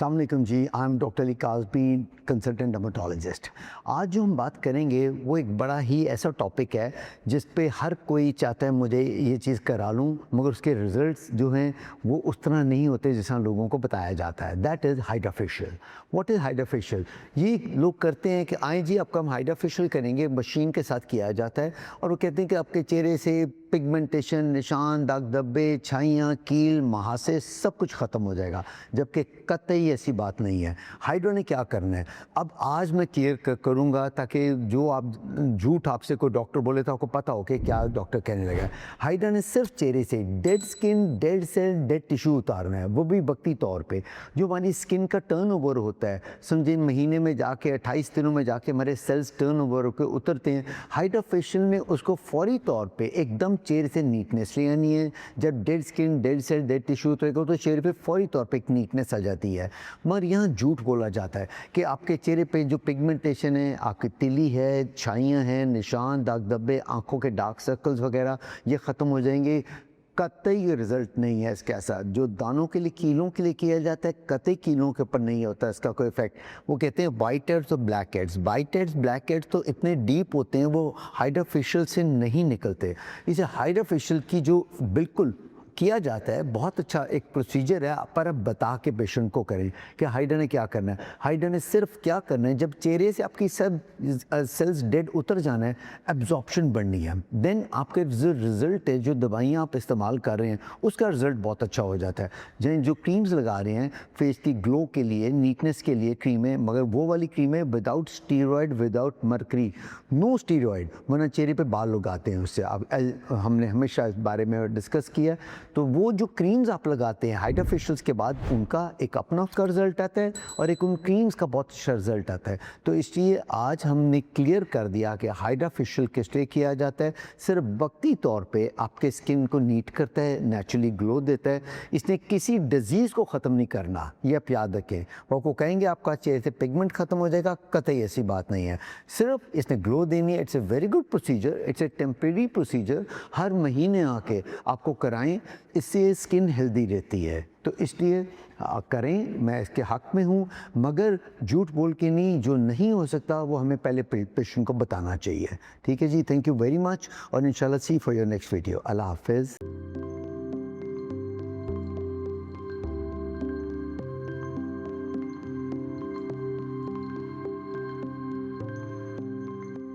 अस्सलाम वालेकुम जी, I am doctor Ali Kazmi, consultant dermatologist. आज जो हम बात करेंगे वो एक बड़ा ही ऐसा टॉपिक है जिस पे हर कोई चाहता है मुझे ये चीज़ करा लूँ, मगर उसके रिज़ल्ट्स जो हैं वो उस तरह नहीं होते जैसा लोगों को बताया जाता है। That is hydra facial. What is hydra facial? ये लोग करते हैं कि आए जी आपका हम हाइड्रा फेशियल करेंगे, मशीन के साथ किया जाता है और वो कहते हैं कि आपके चेहरे से पिगमेंटेशन, निशान, दाग धब्बे, छाइयाँ, कील, मुहासे सब कुछ ख़त्म हो जाएगा, जबकि कतई ऐसी बात नहीं है। हाइड्रा ने क्या करना है, अब आज मैं क्लियर करूँगा ताकि जो आप झूठ आपसे कोई डॉक्टर बोले तो आपको पता हो कि क्या डॉक्टर कहने लगा है। हाइड्रा ने सिर्फ चेहरे से dead skin, dead cell, dead tissue उतारना है, वो भी वक्ती तौर पे। जो हमारी स्किन का टर्नओवर होता है, समझिए महीने में जाके 28 दिनों में जाके हमारे सेल्स टर्नओवर होकर उतरते हैं, हाइड्रा फेशियल में उसको फौरी तौर पे एकदम चेहरे से नीटनेस ले आनी है। जब dead skin, dead cell, dead tissue उतरेगा तो चेहरे पे फौरी तौर पे एक नीटनेस आ जाती है। मगर यहाँ झूठ बोला जाता है कि आपके चेहरे पे जो पिगमेंटेशन है, आपकी तिली है, छाइयाँ हैं, निशान, दाग धब्बे, आँखों के डार्क सर्कल्स वगैरह ये ख़त्म हो जाएंगे। कतई रिजल्ट नहीं है इसके साथ। जो दानों के लिए, कीलों के लिए किया जाता है, कतई कीलों के ऊपर नहीं होता इसका कोई इफेक्ट। वो कहते हैं वाइट हेड्स और black heads. White heads, black heads तो इतने डीप होते हैं वो हाइड्रा फेशियल से नहीं निकलते। इसे हाइड्रा फेशियल की जो बिल्कुल किया जाता है, बहुत अच्छा एक प्रोसीजर है, पर अब बता के पेशेंट को करें कि हाइड्रा ने क्या करना है। हाइड्रा ने सिर्फ क्या करना है, जब चेहरे से आपकी सब सेल्स डेड उतर जाना है, एब्जॉर्प्शन बढ़नी है, देन आपके जो रिजल्ट है, जो दवाइयाँ आप इस्तेमाल कर रहे हैं उसका रिजल्ट बहुत अच्छा हो जाता है। जो क्रीम्स लगा रहे हैं फेस की ग्लो के लिए, नीटनेस के लिए क्रीमें, मगर वो वाली क्रीमें without steroid, without mercury, no steroid, वरना चेहरे पे बाल लगाते हैं उससे। अब हमने हमेशा इस बारे में डिस्कस किया। तो वो जो क्रीम्स आप लगाते हैं हाइड्रा फेशियल्स के बाद, उनका एक अपना उसका रिजल्ट आता है और एक उन क्रीम्स का बहुत अच्छा रिजल्ट आता है। तो इसलिए आज हमने क्लियर कर दिया कि हाइड्रा फेशियल किस लिए किया जाता है। सिर्फ वक्ती तौर पे आपके स्किन को नीट करता है, नेचुरली ग्लो देता है। इसने किसी डिजीज़ को ख़त्म नहीं करना, ये आप याद रखें। वो को कहेंगे आपका चेहरे से पिगमेंट ख़त्म हो जाएगा, कतई ऐसी बात नहीं है। सिर्फ इसने ग्लो देनी है। It's a very good procedure, it's a temporary procedure. हर महीने आके आपको कराएं, इससे स्किन हेल्दी रहती है। तो इसलिए करें, मैं इसके हक़ में हूँ, मगर झूठ बोल के नहीं। जो नहीं हो सकता वो हमें पहले पेशेंट को बताना चाहिए। ठीक है जी, थैंक यू वेरी मच और इंशाल्लाह सी फॉर योर नेक्स्ट वीडियो। अल्लाह हाफ़िज़।